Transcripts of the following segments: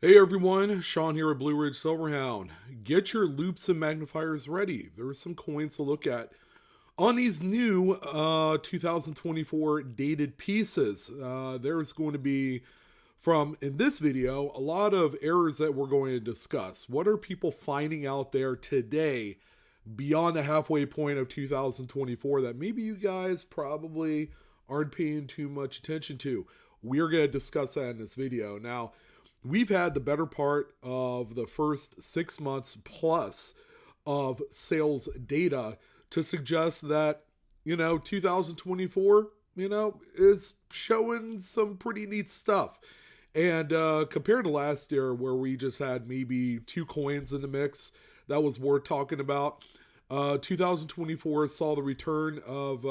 Hey everyone, Sean here at Blue Ridge Silverhound. Get your loops and magnifiers ready. There are some coins to look at on these new 2024 dated pieces. There's going to be, in this video, a lot of errors that we're going to discuss. What are people finding out there today beyond the halfway point of 2024 that maybe you guys probably aren't paying too much attention to? We're going to discuss that in this video. Now, we've had the better part of the first 6 months plus of sales data to suggest that, 2024, is showing some pretty neat stuff. And compared to last year, where we just had maybe two coins in the mix that was worth talking about, 2024 saw the return of,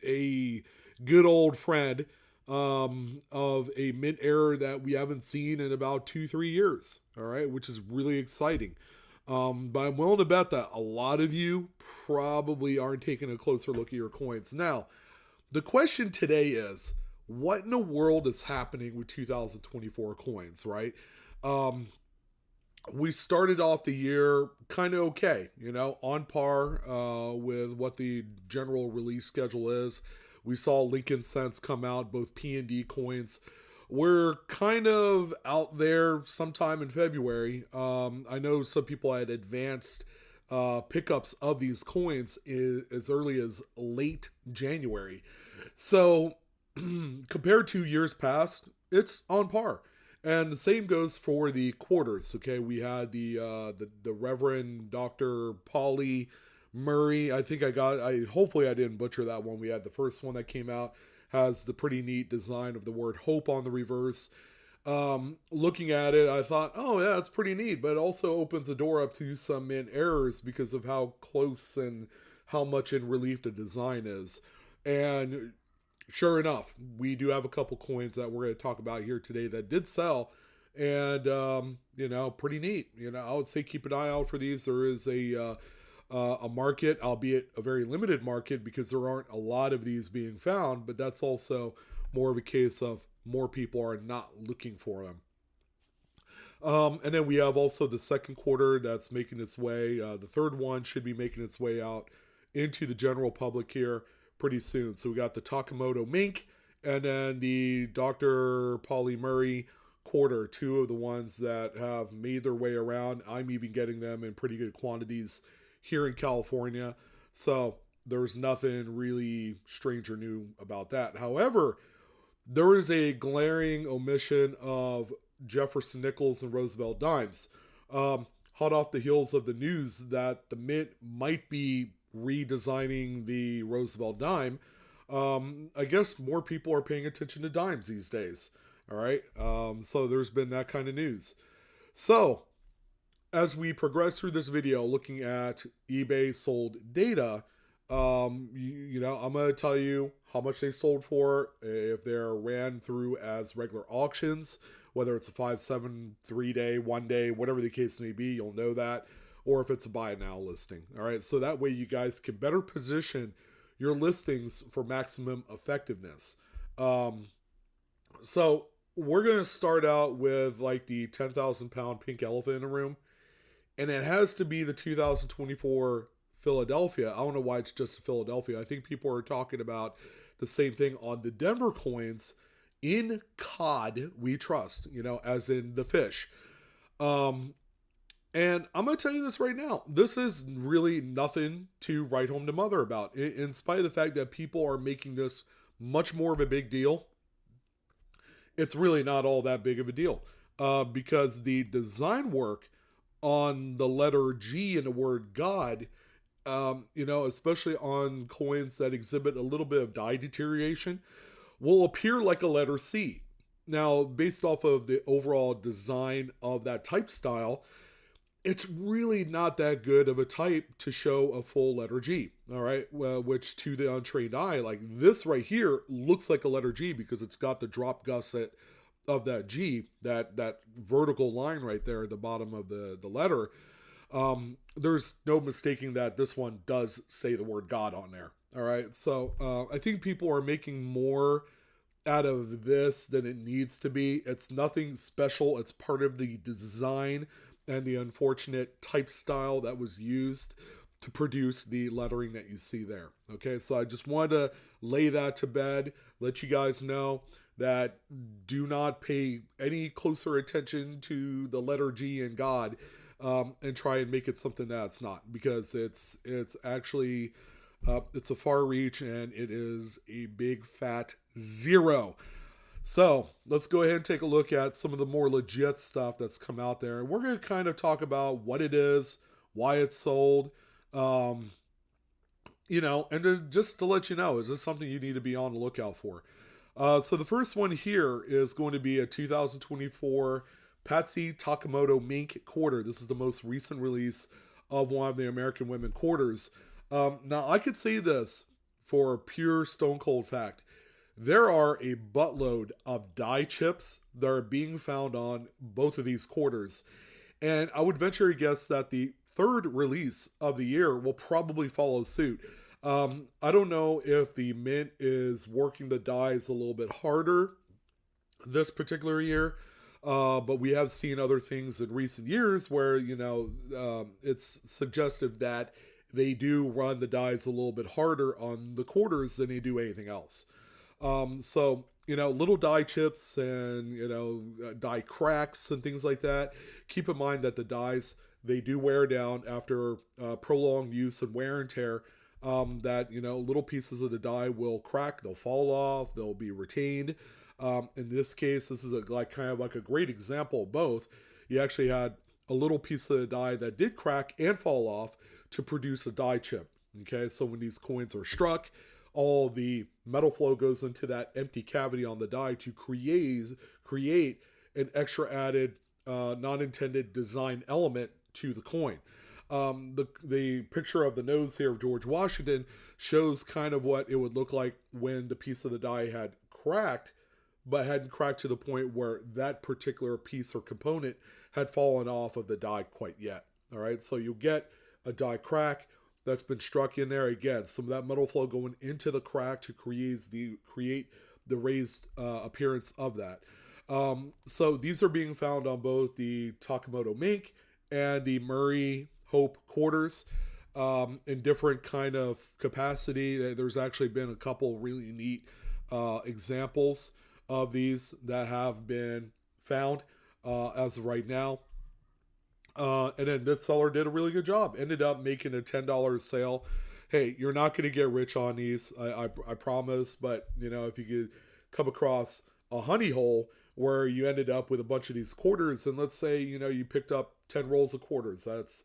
a good old friend of a mint error that we haven't seen in about 2-3 years. All right, which is really exciting. But I'm willing to bet that a lot of you probably aren't taking a closer look at your coins. Now, the question today is, what in the world is happening with 2024 coins, right? Um, we started off the year kind of okay, on par with what the general release schedule is. We saw Lincoln Cents come out, both P&D coins. We're kind of out there sometime in February. I know some people had advanced pickups of these coins as early as late January. So compared to years past, it's on par. And the same goes for the quarters. Okay, we had the Reverend Dr. Paulie Murray. I hopefully I didn't butcher that one. We had the first one that came out, has the pretty neat design of the word hope on the reverse. Looking at it, I thought, oh yeah, it's pretty neat, but it also opens the door up to some mint errors because of how close and how much in relief the design is. And sure enough, we do have a couple coins that we're going to talk about here today that did sell, and pretty neat. I would say keep an eye out for these. There is a market, albeit a very limited market, because there aren't a lot of these being found. But that's also more of a case of more people are not looking for them. And then we have also the second quarter that's making its way. The third one should be making its way out into the general public here pretty soon. So we got the Takamoto Mink and then the Dr. Paulie Murray quarter, two of the ones that have made their way around. I'm even getting them in pretty good quantities here in California. So there's nothing really strange or new about that. However, there is a glaring omission of Jefferson nickels and Roosevelt dimes. Hot off the heels of the news that the Mint might be redesigning the Roosevelt dime, I guess more people are paying attention to dimes these days. All right. So there's been that kind of news. So as we progress through this video looking at eBay sold data, I'm going to tell you how much they sold for, if they're ran through as regular auctions, whether it's a 5, 7, 3-day, 1-day, whatever the case may be, you'll know that, or if it's a buy now listing. All right, so that way you guys can better position your listings for maximum effectiveness. So we're going to start out with like the 10,000 pound pink elephant in the room, and it has to be the 2024 Philadelphia. I don't know why it's just Philadelphia. I think people are talking about the same thing on the Denver coins. In cod we trust, as in the fish. And I'm going to tell you this right now. This is really nothing to write home to mother about. In spite of the fact that people are making this much more of a big deal, it's really not all that big of a deal. Because the design work on the letter G in the word God, especially on coins that exhibit a little bit of dye deterioration, will appear like a letter C. Now, based off of the overall design of that type style, it's really not that good of a type to show a full letter G. All right, well, which to the untrained eye, like this right here, looks like a letter G because it's got the drop gusset of that G, that vertical line right there at the bottom of the letter. There's no mistaking that this one does say the word God on there. All right, so I think people are making more out of this than it needs to be. It's nothing special. It's part of the design and the unfortunate type style that was used to produce the lettering that you see there. Okay, so I just wanted to lay that to bed, let you guys know that do not pay any closer attention to the letter G in God, and try and make it something that it's not, because it's actually it's a far reach, and it is a big fat zero. So let's go ahead and take a look at some of the more legit stuff that's come out there. And we're going to kind of talk about what it is, why it's sold, and just to let you know, is this something you need to be on the lookout for? So the first one here is going to be a 2024 Patsy Takamoto Mink quarter. This is the most recent release of one of the American women quarters. Now, I could say this for pure stone cold fact. There are a buttload of die chips that are being found on both of these quarters. And I would venture to guess that the third release of the year will probably follow suit. I don't know if the mint is working the dies a little bit harder this particular year, but we have seen other things in recent years where, it's suggestive that they do run the dies a little bit harder on the quarters than they do anything else. So, little die chips and, die cracks and things like that. Keep in mind that the dies, they do wear down after prolonged use and wear and tear. That, little pieces of the die will crack, they'll fall off, they'll be retained. In this case, this is kind of like a great example of both. You actually had a little piece of the die that did crack and fall off to produce a die chip. Okay, so when these coins are struck, all the metal flow goes into that empty cavity on the die to create an extra added non-intended design element to the coin. The picture of the nose here of George Washington shows kind of what it would look like when the piece of the die had cracked, but hadn't cracked to the point where that particular piece or component had fallen off of the die quite yet. All right, so you'll get a die crack that's been struck in there. Again, some of that metal flow going into the crack to create the raised appearance of that. So these are being found on both the Takamoto Mink and the Murray Hope quarters in different kind of capacity. There's actually been a couple really neat examples of these that have been found as of right now. And then this seller did a really good job. Ended up making a $10 sale. Hey, you're not going to get rich on these, I promise. But, if you could come across a honey hole where you ended up with a bunch of these quarters, and let's say, you picked up 10 rolls of quarters. That's,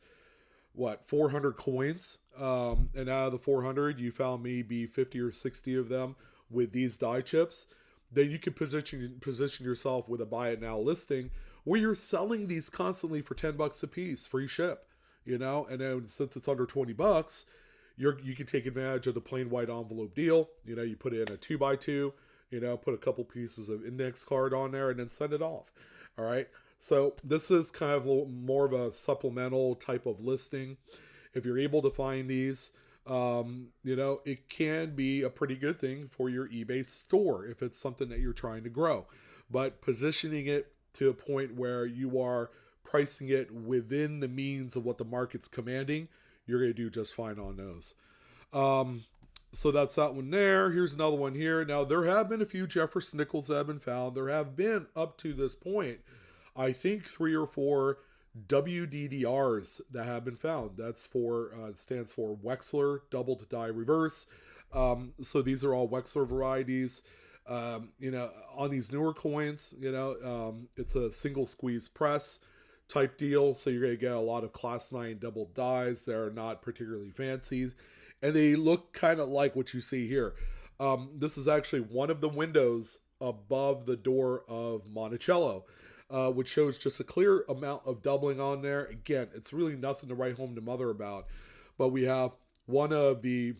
400 coins. And out of the 400, you found maybe 50 or 60 of them with these die chips. Then you could position yourself with a buy it now listing where you're selling these constantly for $10 a piece, free ship, and then since it's under $20, you can take advantage of the plain white envelope deal. You put in a 2x2, put a couple pieces of index card on there and then send it off. All right. So this is kind of more of a supplemental type of listing. If you're able to find these, it can be a pretty good thing for your eBay store if it's something that you're trying to grow. But positioning it to a point where you are pricing it within the means of what the market's commanding, you're going to do just fine on those. So that's that one there. Here's another one here. Now, there have been a few Jefferson nickels that have been found. There have been, up to this point, I think 3 or 4 WDDRs that have been found. That's stands for Wexler double to die reverse. So these are all Wexler varieties. On these newer coins, it's a single squeeze press type deal. So you're going to get a lot of class 9 double dies that are not particularly fancy. And they look kind of like what you see here. This is actually one of the windows above the door of Monticello, which shows just a clear amount of doubling on there. Again, it's really nothing to write home to mother about. But we have one of the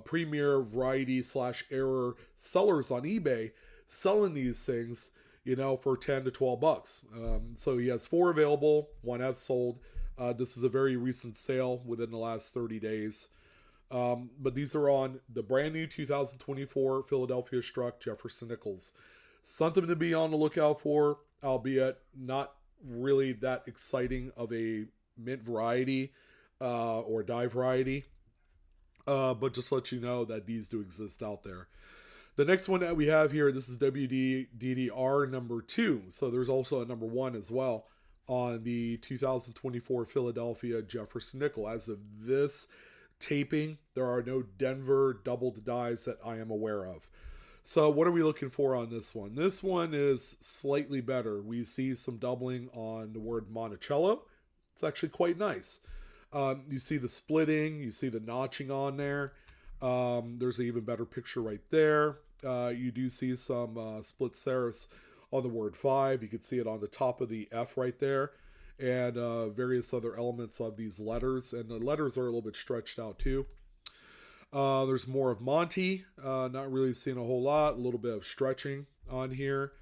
premier variety / error sellers on eBay selling these things, for $10 to $12. So he has 4 available, 1 has sold. This is a very recent sale within the last 30 days. But these are on the brand new 2024 Philadelphia Struck Jefferson Nichols. Something to be on the lookout for, albeit not really that exciting of a mint variety or die variety. But just let you know that these do exist out there. The next one that we have here, this is WDDR number 2. So there's also a number 1 as well on the 2024 Philadelphia Jefferson Nickel. As of this taping, there are no Denver doubled dies that I am aware of. So what are we looking for on this one? This one is slightly better. We see some doubling on the word Monticello. It's actually quite nice. You see the splitting, you see the notching on there. There's an even better picture right there. You do see some split serifs on the word 5. You can see it on the top of the F right there. And various other elements of these letters. And the letters are a little bit stretched out too. There's more of Monty. Not really seeing a whole lot. A little bit of stretching on here.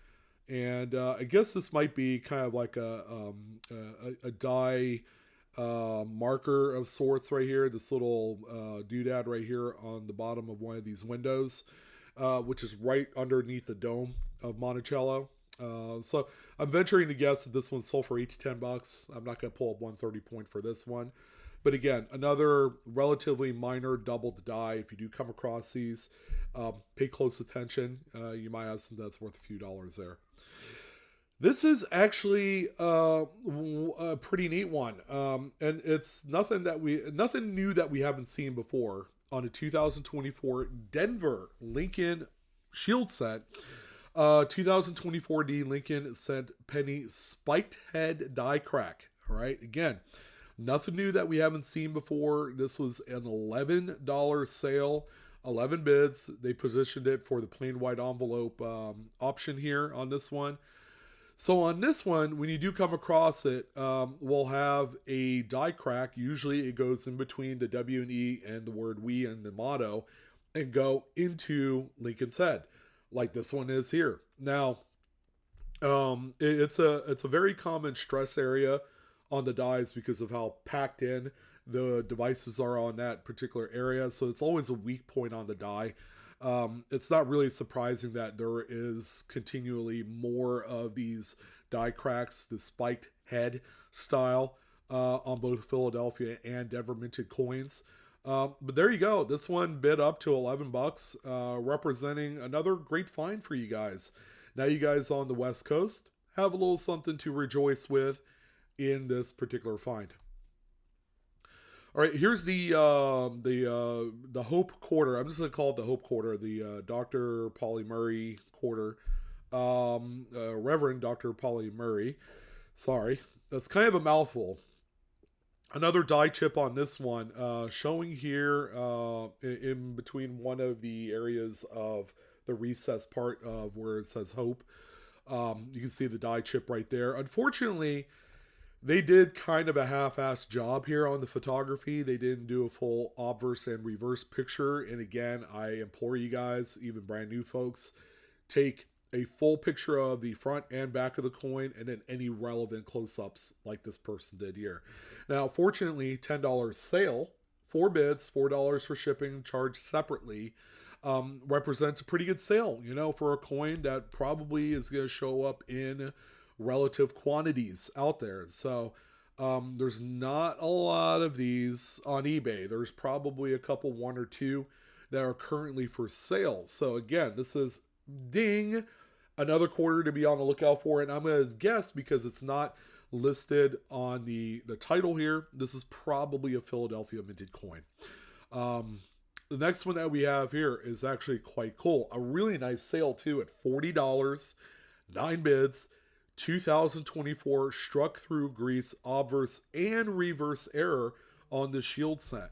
And I guess this might be kind of like a die marker of sorts right here. This little doodad right here on the bottom of one of these windows, which is right underneath the dome of Monticello. So I'm venturing to guess that this one sold for $8 to $10. I'm not going to pull up 130 point for this one. But again, another relatively minor doubled die. If you do come across these, pay close attention. You might have something that's worth a few dollars there. This is actually a pretty neat one, and it's nothing new that we haven't seen before on a 2024 Denver Lincoln Shield set. 2024 D Lincoln sent Penny Spiked Head Die Crack. All right, again, nothing new that we haven't seen before. This was an $11 sale, 11 bids. They positioned it for the plain white envelope option here on this one. So on this one, when you do come across it, we'll have a die crack. Usually it goes in between the W and E and the word we and the motto and go into Lincoln's head, like this one is here. Now, it's a very common stress area on the dies because of how packed in the devices are on that particular area. So it's always a weak point on the die. It's not really surprising that there is continually more of these die cracks, the spiked head style, on both Philadelphia and Denver minted coins. But there you go. This one bid up to $11, representing another great find for you guys. Now you guys on the West Coast have a little something to rejoice with in this particular find. All right, here's the Hope quarter. I'm just going to call it the Hope quarter, the Dr. Paulie Murray quarter. Reverend Dr. Paulie Murray. Sorry, that's kind of a mouthful. Another die chip on this one, showing here in between one of the areas of the recessed part of where it says Hope. You can see the die chip right there. Unfortunately, they did kind of a half-assed job here on the photography. They didn't do a full obverse and reverse picture. And again, I implore you guys, even brand new folks, take a full picture of the front and back of the coin and then any relevant close-ups like this person did here. Now, fortunately, $10 sale, 4 bids, $4 for shipping, charged separately, represents a pretty good sale, you know, for a coin that probably is going to show up in relative quantities out there. So there's not a lot of these on eBay. There's probably a couple, 1 or 2 that are currently for sale. So again, this is ding, another quarter to be on the lookout for. And I'm going to guess, because it's not listed on the title here, this is probably a Philadelphia minted coin. The next one that we have here is actually quite cool. A really nice sale too at $40, 9 bids. 2024 struck through grease, obverse, and reverse error on the shield set.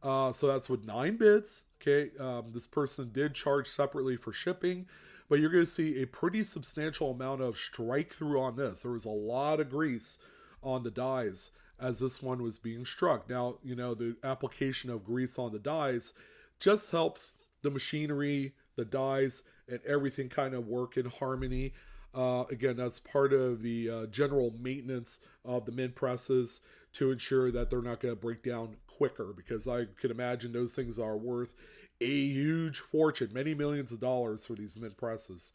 So that's with 9 bids. Okay, this person did charge separately for shipping, but you're going to see a pretty substantial amount of strike through on this. There was a lot of grease on the dies as this one was being struck. Now, you know, the application of grease on the dies just helps the machinery, the dies, and everything kind of work in harmony. Again, that's part of the general maintenance of the mint presses to ensure that they're not going to break down quicker, because I could imagine those things are worth a huge fortune, many millions of dollars for these mint presses.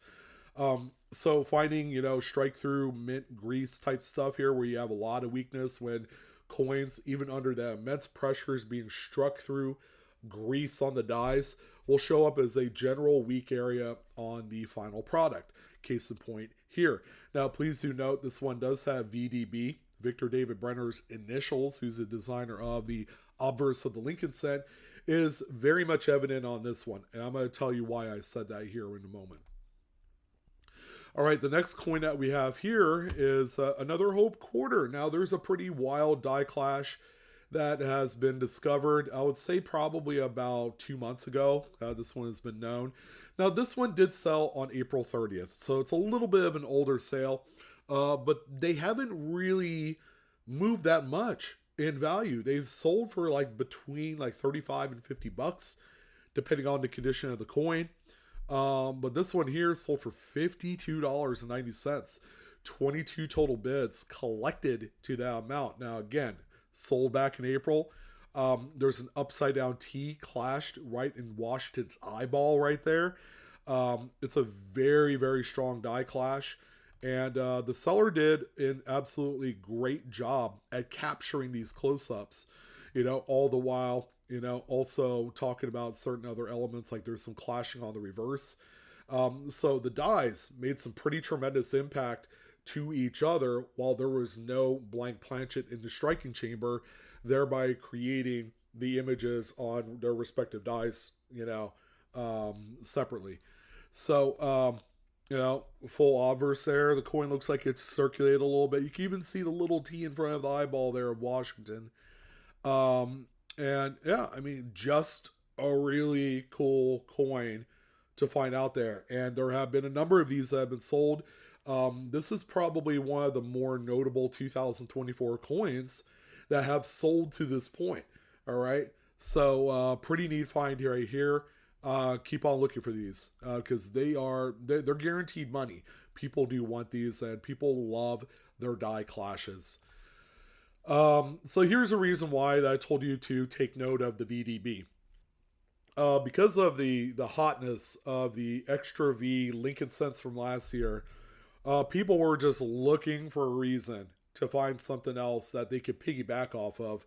So finding, strike through mint grease type stuff here, where you have a lot of weakness when coins, even under the immense pressures being struck through grease on the dies, will show up as a general weak area on the final product. Case in point here. Now, please do note this one does have VDB, Victor David Brenner's initials, who's a designer of the obverse of the Lincoln set, is very much evident on this one. And I'm going to tell you why I said that here in a moment. All right, the next coin that we have here is another Hope Quarter. Now, there's a pretty wild die clash that has been discovered, I would say probably about 2 months ago. This one has been known. Now, this one did sell on April 30th, so it's a little bit of an older sale, but they haven't really moved that much in value. They've sold for between 35 and $50, depending on the condition of the coin. But this one here sold for $52.90. 22 total bids collected to that amount. Now, again, sold back in April. There's an upside down T clashed right in Washington's eyeball right there. It's a very, very strong die clash. And the seller did an absolutely great job at capturing these close-ups, all the while, also talking about certain other elements, like there's some clashing on the reverse. So the dies made some pretty tremendous impact to each other while there was no blank planchet in the striking chamber, thereby creating the images on their respective dies, separately. So, full obverse there. The coin looks like it's circulated a little bit. You can even see the little T in front of the eyeball there of Washington. And yeah, just a really cool coin to find out there. And there have been a number of these that have been sold. This is probably one of the more notable 2024 coins that have sold to this point. All right. So pretty neat find right here. Keep on looking for these because they're guaranteed money. People do want these, and people love their die clashes. So here's a reason why I told you to take note of the VDB. Because of the hotness of the Extra V Lincoln cents from last year, people were just looking for a reason to find something else that they could piggyback off of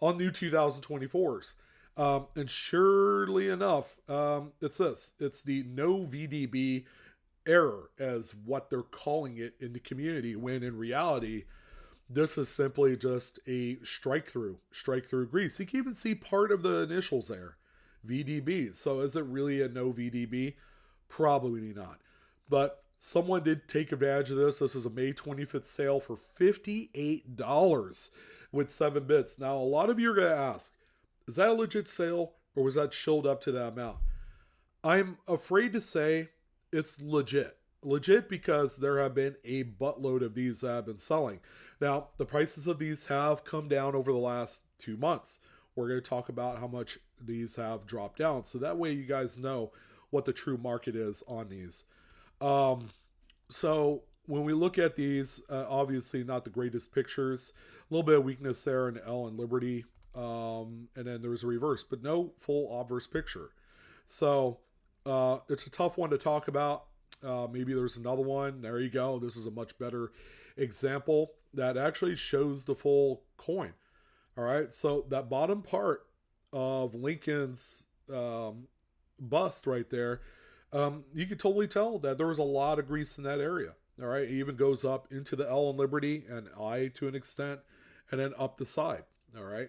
on new 2024s. And surely enough, it's this. It's the No VDB error, as what they're calling it in the community, when in reality, this is simply just a strike through grease. You can even see part of the initials there, VDB. So is it really a no VDB? Probably not. But someone did take advantage of this. This is a May 25th sale for $58 with 7 bits. Now, a lot of you are going to ask, is that a legit sale or was that chilled up to that amount? I'm afraid to say it's legit. Legit because there have been a buttload of these that have been selling. Now, the prices of these have come down over the last 2 months. We're going to talk about how much these have dropped down. So that way you guys know what the true market is on these. So when we look at these, obviously not the greatest pictures. A little bit of weakness there in L and Liberty. And then there's a reverse, but no full obverse picture. So it's a tough one to talk about. Maybe there's another one. There you go. This is a much better example that actually shows the full coin. All right. So that bottom part of Lincoln's bust right there, you can totally tell that there was a lot of grease in that area. All right. It even goes up into the L and Liberty and I to an extent, and then up the side. All right.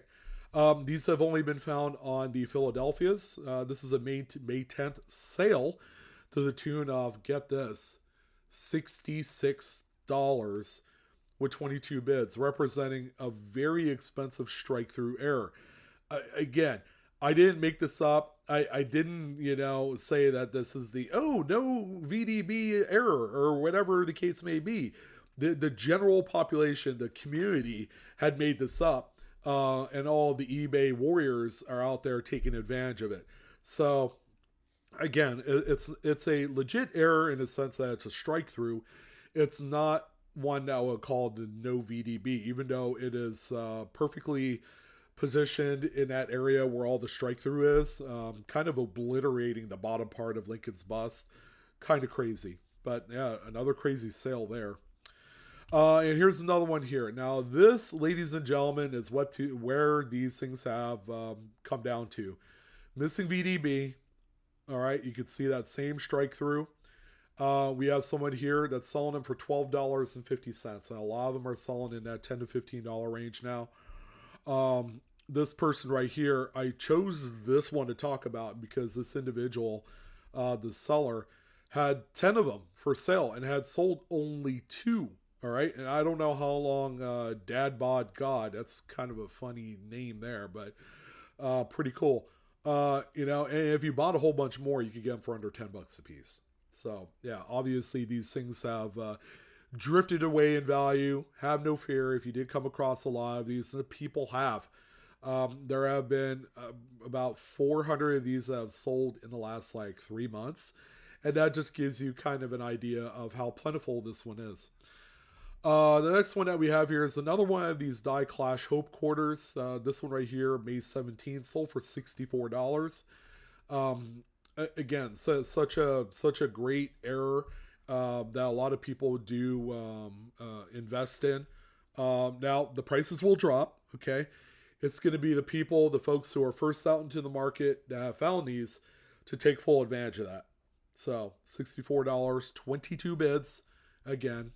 These have only been found on the Philadelphias. This is a May 10th sale to the tune of, get this, $66 with 22 bids, representing a very expensive strike-through error. Again, I didn't make this up. I didn't, say that this is the, no VDB error or whatever the case may be. The general population, the community had made this up, and all the eBay warriors are out there taking advantage of it. So again, it's a legit error in the sense that it's a strike through. It's not one that I would call the no VDB, even though it is perfectly positioned in that area where all the strike through is, kind of obliterating the bottom part of Lincoln's bust. Kind of crazy. But yeah, another crazy sale there. And here's another one here. Now, this, ladies and gentlemen, is where these things have come down to. Missing VDB. All right, you can see that same strike through. We have someone here that's selling them for $12.50. And a lot of them are selling in that $10 to $15 range now. This person right here, I chose this one to talk about because this individual, the seller, had 10 of them for sale and had sold only 2. All right. And I don't know how long Dad Bod God, that's kind of a funny name there, but pretty cool. And if you bought a whole bunch more, you could get them for under $10 a piece. So yeah, obviously these things have drifted away in value. Have no fear if you did come across a lot of these. And people have. There have been about 400 of these that have sold in the last 3 months. And that just gives you kind of an idea of how plentiful this one is. The next one that we have here is another one of these Die Clash Hope quarters. This one right here, May 17th, sold for $64. Again, so such a great error that a lot of people do invest in. Now, the prices will drop, okay? It's going to be the folks who are first out into the market that have found these to take full advantage of that. So, $64, 22 bids, again.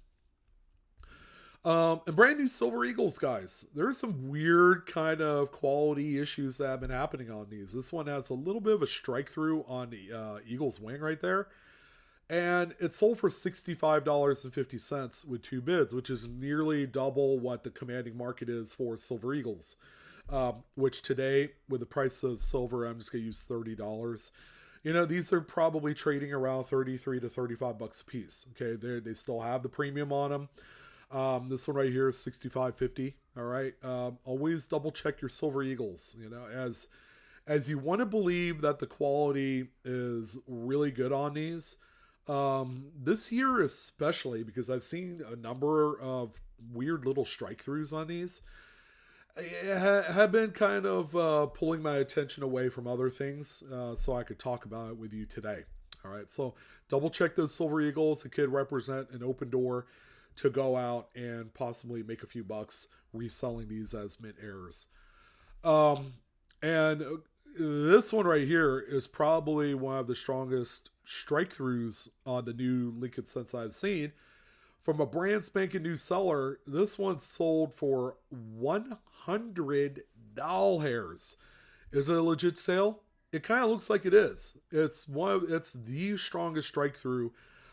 And brand new Silver Eagles, guys. There's some weird kind of quality issues that have been happening on these. This one has a little bit of a strike through on the Eagles wing right there. And it sold for $65.50 with 2 bids, which is nearly double what the commanding market is for Silver Eagles. Which today, with the price of silver, I'm just going to use $30. These are probably trading around $33 to $35 a piece. Okay, they still have the premium on them. This one right here is $65.50. All right. Always double check your Silver Eagles. As you want to believe that the quality is really good on these. This year especially, because I've seen a number of weird little strike throughs on these, have been kind of pulling my attention away from other things, so I could talk about it with you today. All right, so double check those Silver Eagles. It could represent an open door to go out and possibly make a few bucks reselling these as mint errors. And this one right here is probably one of the strongest strike throughs on the new Lincoln since I've seen. From a brand spanking new seller, this one sold for $100. Is it a legit sale? It kind of looks like it is. It's the strongest strike through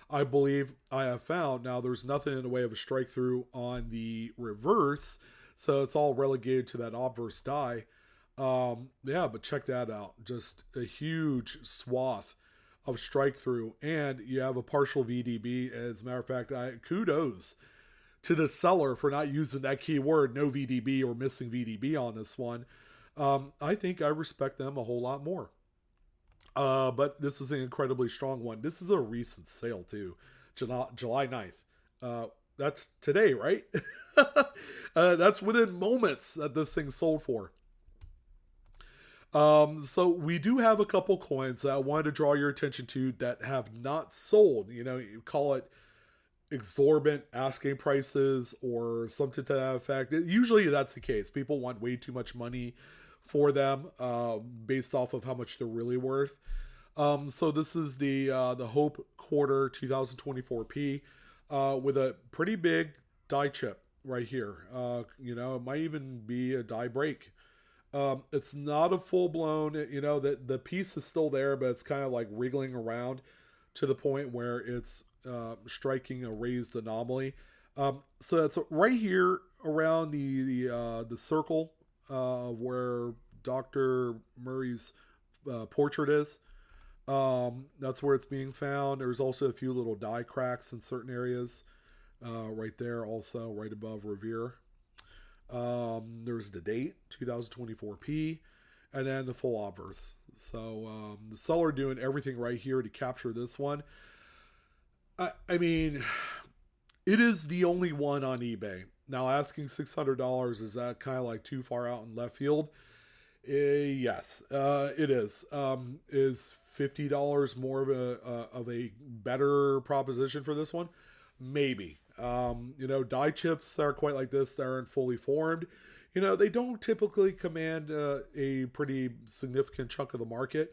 I believe I have found. Now, there's nothing in the way of a strike through on the reverse, so it's all relegated to that obverse die. But check that out. Just a huge swath of strike through, and you have a partial VDB. As a matter of fact, kudos to the seller for not using that keyword no VDB or missing VDB on this one. I think I respect them a whole lot more. But this is an incredibly strong one. This is a recent sale too, July 9th. That's today, right? That's within moments that this thing sold for. So we do have a couple coins that I wanted to draw your attention to that have not sold. You call it exorbitant asking prices or something to that effect. Usually that's the case. People want way too much money for them, based off of how much they're really worth. So this is the Hope Quarter 2024P, with a pretty big die chip right here. It might even be a die break. It's not a full blown, the piece is still there, but it's kind of like wriggling around to the point where it's striking a raised anomaly. So that's right here around the circle of where Dr. Murray's portrait is. That's where it's being found. There's also a few little die cracks in certain areas right there, also right above Revere. There's the date, 2024P, and then the full obverse. So the seller doing everything right here to capture this one. I mean, it is the only one on eBay Now, asking $600, is that kind of like too far out in left field? Yes, it is. Is $50 more of a better proposition for this one? Maybe. Die chips are quite like this. They aren't fully formed. They don't typically command a pretty significant chunk of the market.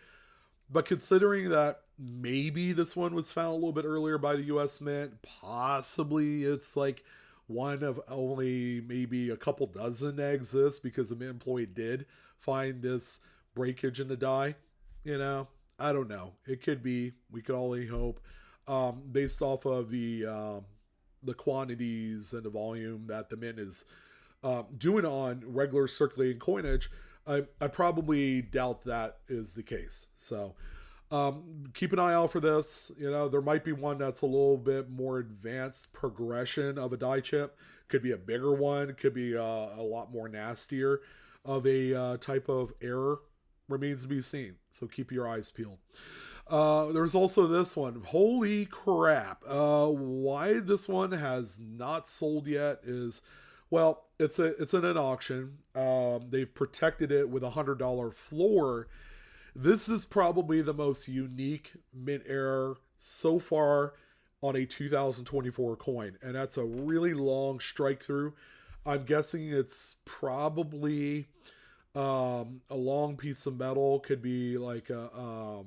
But considering that maybe this one was found a little bit earlier by the U.S. Mint, possibly it's like one of only maybe a couple dozen that exists because the Mint employee did find this breakage in the die. I don't know. It could be. We could only hope. Based off of the quantities and the volume that the Mint is doing on regular circulating coinage, I probably doubt that is the case. So keep an eye out for this. There might be one that's a little bit more advanced progression of a die chip. Could be a bigger one. Could be a lot more nastier of a type of error. Remains to be seen. So keep your eyes peeled. There's also this one. Holy crap. Why this one has not sold yet is, well, it's in an auction. They've protected it with $100 floor. This is probably the most unique mint error so far on a 2024 coin. And that's a really long strike through. I'm guessing it's probably a long piece of metal. Could be like a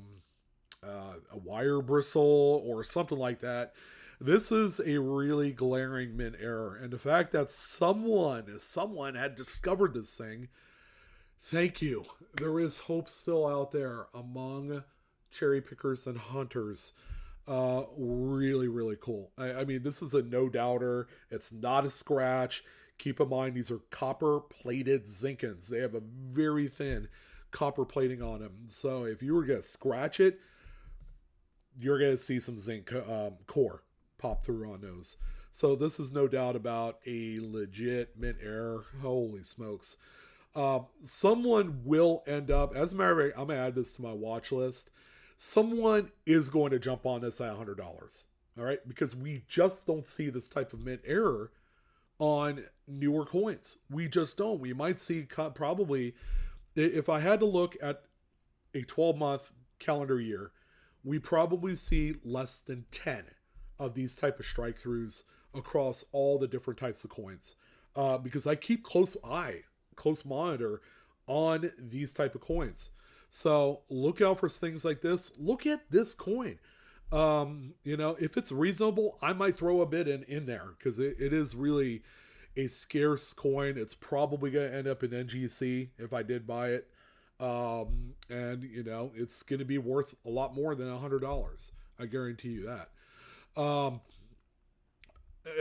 wire bristle or something like that. This is a really glaring mint error. And the fact that someone had discovered this thing, thank you. There is hope still out there among cherry pickers and hunters. Really, really cool. I mean, this is a no doubter. It's not a scratch. Keep in mind, these are copper plated Zinkins. They have a very thin copper plating on them. So if you were going to scratch it, you're going to see some zinc core pop through on those. So this is no doubt about a legit mint error. Holy smokes. Someone will end up, as a matter of fact, I'm going to add this to my watch list. Someone is going to jump on this at $100. All right. Because we just don't see this type of mint error on newer coins. We just don't. We might see probably, if I had to look at a 12-month calendar year, we probably see less than 10 of these type of strike throughs across all the different types of coins. Because I keep close monitor on these type of coins. So look out for things like this. Look at this coin. If it's reasonable, I might throw a bit in there because it is really a scarce coin. It's probably going to end up in NGC if I did buy it. It's going to be worth a lot more than $100. I guarantee you that.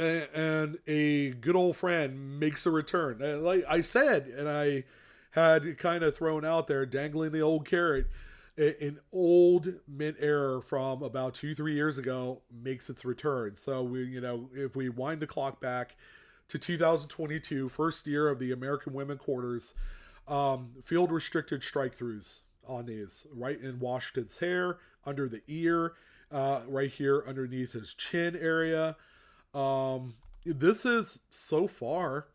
And a good old friend makes a return. Like I said, and I had kind of thrown out there, dangling the old carrot, an old mint error from about 2-3 years ago makes its return. So if we wind the clock back to 2022, first year of the American Women Quarters, field restricted strike throughs on these, right in Washington's hair, under the ear, right here underneath his chin area. This is so far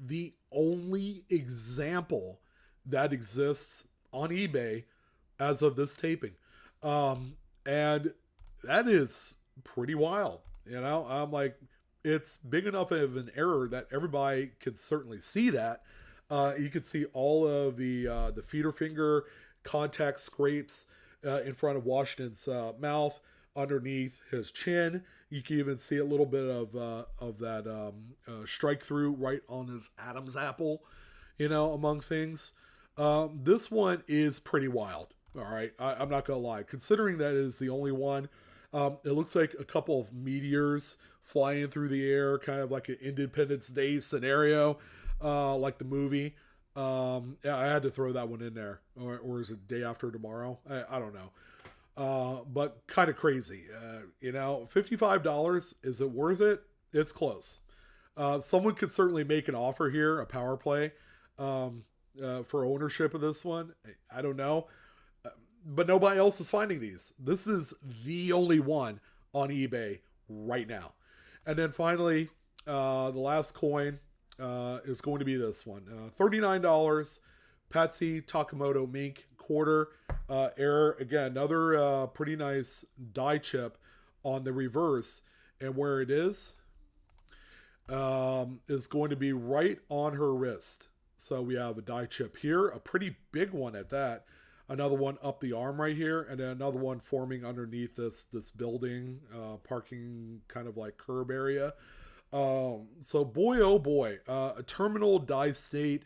the only example that exists on eBay as of this taping. And that is pretty wild. I'm like, it's big enough of an error that everybody could certainly see that. You can see all of the feeder finger contact scrapes in front of Washington's mouth, underneath his chin. You can even see a little bit of that strike through right on his Adam's apple, among things. This one is pretty wild. All right. I'm not going to lie. Considering that is the only one, it looks like a couple of meteors flying through the air, kind of like an Independence Day scenario, like the movie. I had to throw that one in there. Or is it Day After Tomorrow? I don't know. But kind of crazy. $55, is it worth it? It's close. Someone could certainly make an offer here, a power play, for ownership of this one. I don't know. But nobody else is finding these. This is the only one on eBay right now. And then finally, the last coin, is going to be this one. $39. Patsy Takamoto Mink quarter error. Again, another pretty nice die chip on the reverse. And where it is going to be right on her wrist. So we have a die chip here, a pretty big one at that. Another one up the arm right here, and then another one forming underneath this building, parking kind of like curb area. So boy, oh boy, a terminal die state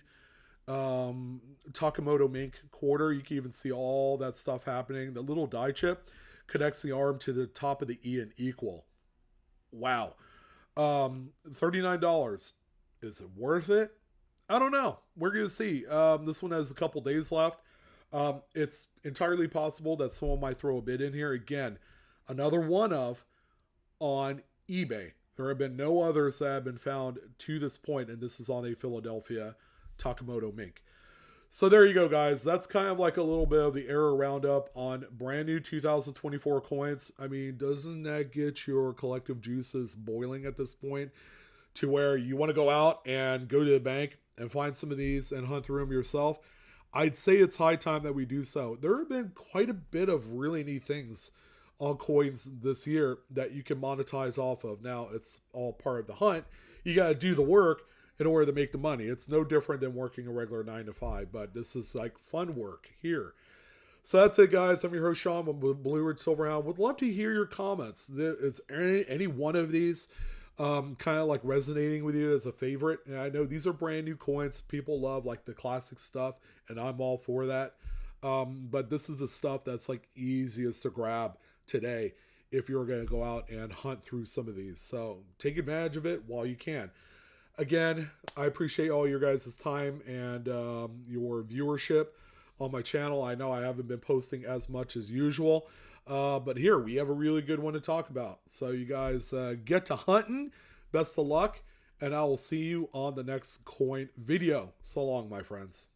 Takamoto Mink quarter. You can even see all that stuff happening. The little die chip connects the arm to the top of the E and equal. Wow. $39. Is it worth it? I don't know. We're going to see. This one has a couple days left. It's entirely possible that someone might throw a bid in here. Again, another one of on eBay. There have been no others that have been found to this point, and this is on a Philadelphia Takamoto Mink. So there you go, guys. That's kind of like a little bit of the error roundup on brand new 2024 coins. I mean, doesn't that get your collective juices boiling at this point to where you want to go out and go to the bank and find some of these and hunt through them yourself? I'd say it's high time that we do so. There have been quite a bit of really neat things on coins this year that you can monetize off of. Now, it's all part of the hunt. You got to do the work in order to make the money. It's no different than working a regular 9 to 5, but this is like fun work here. So that's it, guys. I'm your host, Sean, with Blue Ridge Silverhound. Would love to hear your comments. Is any one of these kind of like resonating with you as a favorite? And I know these are brand new coins. People love like the classic stuff, and I'm all for that. But this is the stuff that's like easiest to grab today if you're going to go out and hunt through some of these. So take advantage of it while you can. Again, I appreciate all your guys' time and your viewership on my channel. I know I haven't been posting as much as usual, but here we have a really good one to talk about. So you guys get to hunting. Best of luck, and I will see you on the next coin video. So long, my friends.